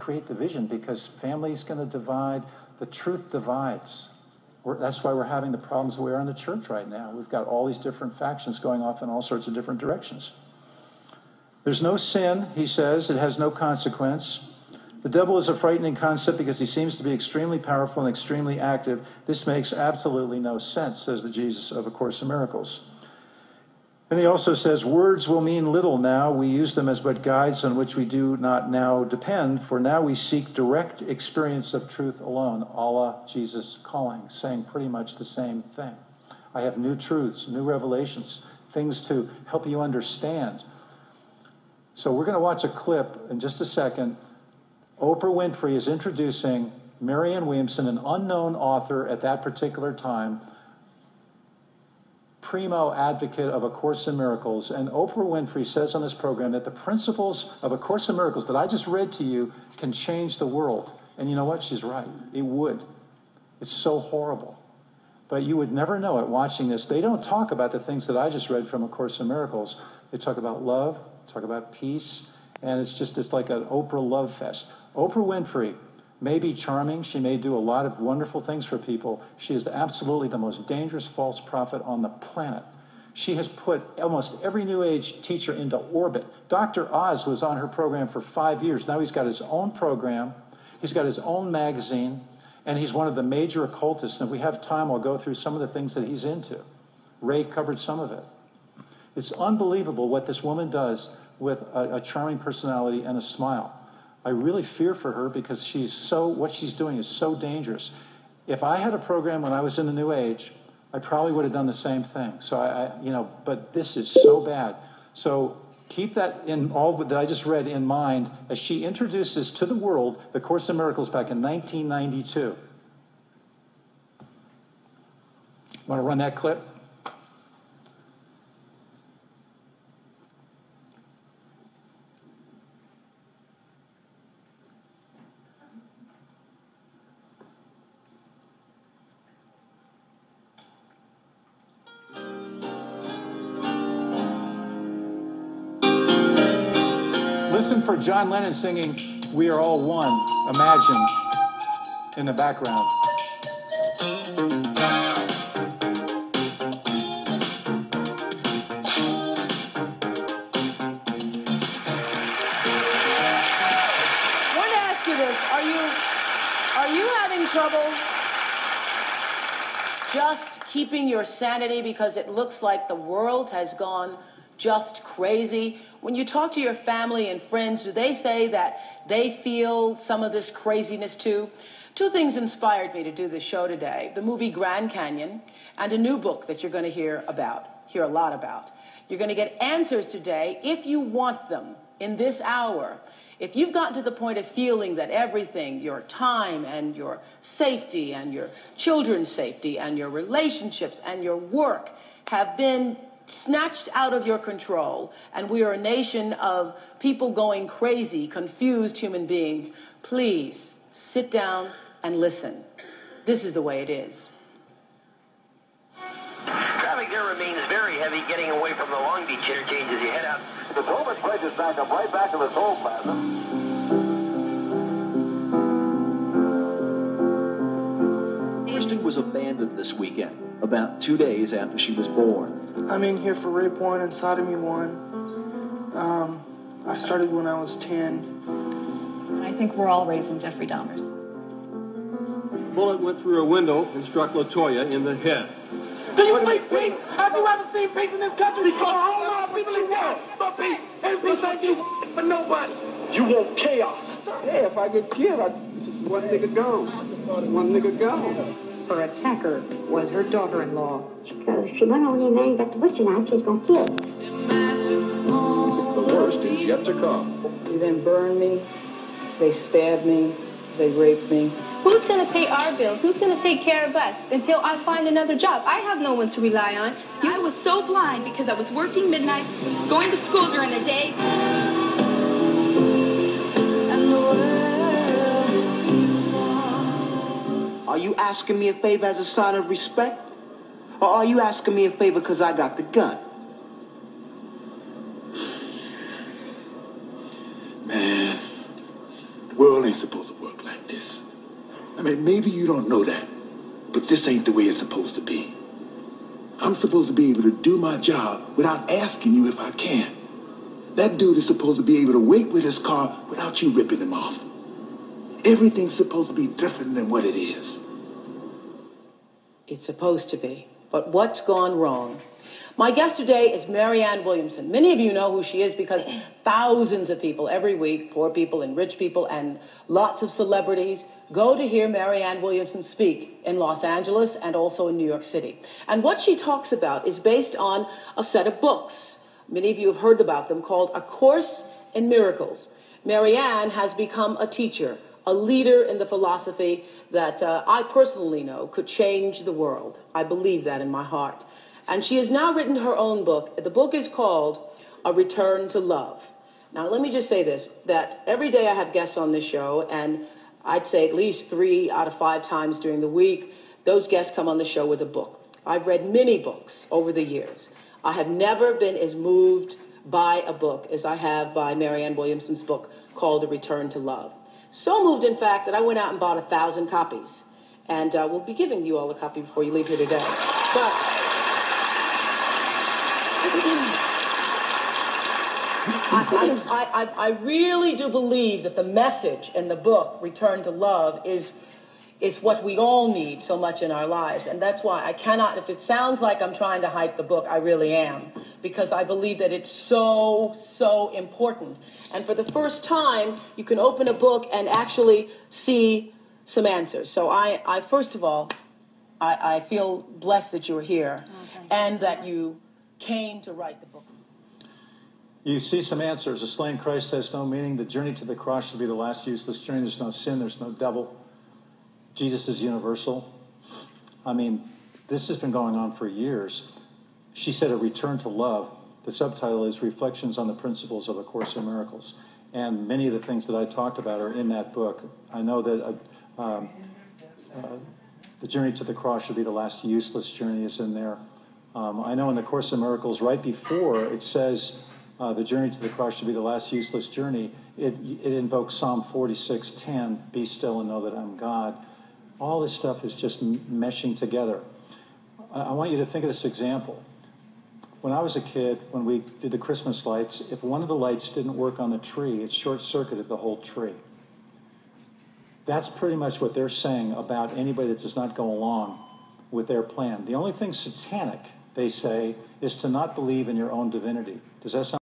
create division, because family's going to divide. The truth divides. That's why we're having the problems we are in the church right now. We've got all these different factions going off in all sorts of different directions. There's no sin, he says. It has no consequence. The devil is a frightening concept because he seems to be extremely powerful and extremely active. This makes absolutely no sense, says the Jesus of A Course in Miracles. And he also says, words will mean little now. We use them as but guides on which we do not now depend, for now we seek direct experience of truth alone, a la Jesus calling, saying pretty much the same thing. I have new truths, new revelations, things to help you understand. So we're going to watch a clip in just a second. Oprah Winfrey is introducing Marianne Williamson, an unknown author at that particular time, primo advocate of A Course in Miracles. And Oprah Winfrey says on this program that the principles of A Course in Miracles that I just read to you can change the world. And you know what? She's right. It would. It's so horrible. But you would never know it watching this. They don't talk about the things that I just read from A Course in Miracles. They talk about love, talk about peace, and it's like an Oprah love fest. Oprah Winfrey may be charming. She may do a lot of wonderful things for people. She is absolutely the most dangerous false prophet on the planet. She has put almost every New Age teacher into orbit. Dr. Oz was on her program for 5 years. Now he's got his own program. He's got his own magazine. And he's one of the major occultists. And if we have time, I'll go through some of the things that he's into. Ray covered some of it. It's unbelievable what this woman does with a charming personality and a smile. I really fear for her because what she's doing is so dangerous. If I had a program when I was in the New Age, I probably would have done the same thing. So but this is so bad. So keep that in all that I just read in mind as she introduces to the world the Course in Miracles back in 1992. Want to run that clip? Listen for John Lennon singing "We Are All One," Imagine, in the background. I want to ask you this. Are you having trouble just keeping your sanity because it looks like the world has gone just crazy? When you talk to your family and friends, do they say that they feel some of this craziness too? Two things inspired me to do this show today: the movie Grand Canyon and a new book that you're going to hear a lot about. You're going to get answers today if you want them in this hour. If you've gotten to the point of feeling that everything, your time and your safety and your children's safety and your relationships and your work have been snatched out of your control, and we are a nation of people going crazy, confused human beings, please sit down and listen. This is the way it is. Traffic there remains very heavy getting away from the Long Beach interchange as you head out. The Tolbert Bridge is back up right back to the toll plaza. Kristen was abandoned this weekend, about 2 days after she was born. I'm in here for rape 1 and sodomy 1. I started when I was 10. I think we're all raising Jeffrey Dahmers. Bullet went through a window and struck LaToya in the head. Do you see peace? Have you ever seen peace in this country? Because all our people in war for peace. And peace ain't you for nobody. You want chaos. Hey, if I get killed, this is one nigga gone. One nigga gone. Her attacker was her daughter-in-law. Because if she went over there and ain't got the butcher knife, she's going to kill her. The worst is yet to come. They then burned me, they stabbed me, they raped me. Who's going to pay our bills? Who's going to take care of us until I find another job? I have no one to rely on. I was so blind because I was working midnights, going to school during the day. Are you asking me a favor as a sign of respect? Or are you asking me a favor because I got the gun? Man, the world ain't supposed to work like this. I mean, maybe you don't know that, but this ain't the way it's supposed to be. I'm supposed to be able to do my job without asking you if I can. That dude is supposed to be able to wait with his car without you ripping him off. Everything's supposed to be different than what it is. It's supposed to be. But what's gone wrong? My guest today is Marianne Williamson. Many of you know who she is because thousands of people every week, poor people and rich people and lots of celebrities, go to hear Marianne Williamson speak in Los Angeles and also in New York City. And what she talks about is based on a set of books. Many of you have heard about them, called A Course in Miracles. Marianne has become a teacher, a leader in the philosophy that I personally know could change the world. I believe that in my heart. And she has now written her own book. The book is called A Return to Love. Now, let me just say this, that every day I have guests on this show, and I'd say at least 3 out of 5 times during the week, those guests come on the show with a book. I've read many books over the years. I have never been as moved by a book as I have by Marianne Williamson's book called A Return to Love. So moved, in fact, that I went out and bought 1,000 copies. And we'll be giving you all a copy before you leave here today. But I really do believe that the message in the book, Return to Love, is what we all need so much in our lives. And that's why I cannot, if it sounds like I'm trying to hype the book, I really am. Because I believe that it's so, so important. And for the first time, you can open a book and actually see some answers. So I first of all, I feel blessed that you were here and that you came to write the book. You see some answers. A slain Christ has no meaning. The journey to the cross should be the last useless journey. There's no sin. There's no devil. Jesus is universal. I mean, this has been going on for years. She said A Return to Love. The subtitle is Reflections on the Principles of A Course in Miracles. And many of the things that I talked about are in that book. I know that the journey to the cross should be the last useless journey is in there. I know in the Course in Miracles, right before it says the journey to the cross should be the last useless journey, it invokes Psalm 46:10, be still and know that I'm God. All this stuff is just meshing together. I want you to think of this example. When I was a kid, when we did the Christmas lights, if one of the lights didn't work on the tree, it short-circuited the whole tree. That's pretty much what they're saying about anybody that does not go along with their plan. The only thing satanic, they say, is to not believe in your own divinity. Does that sound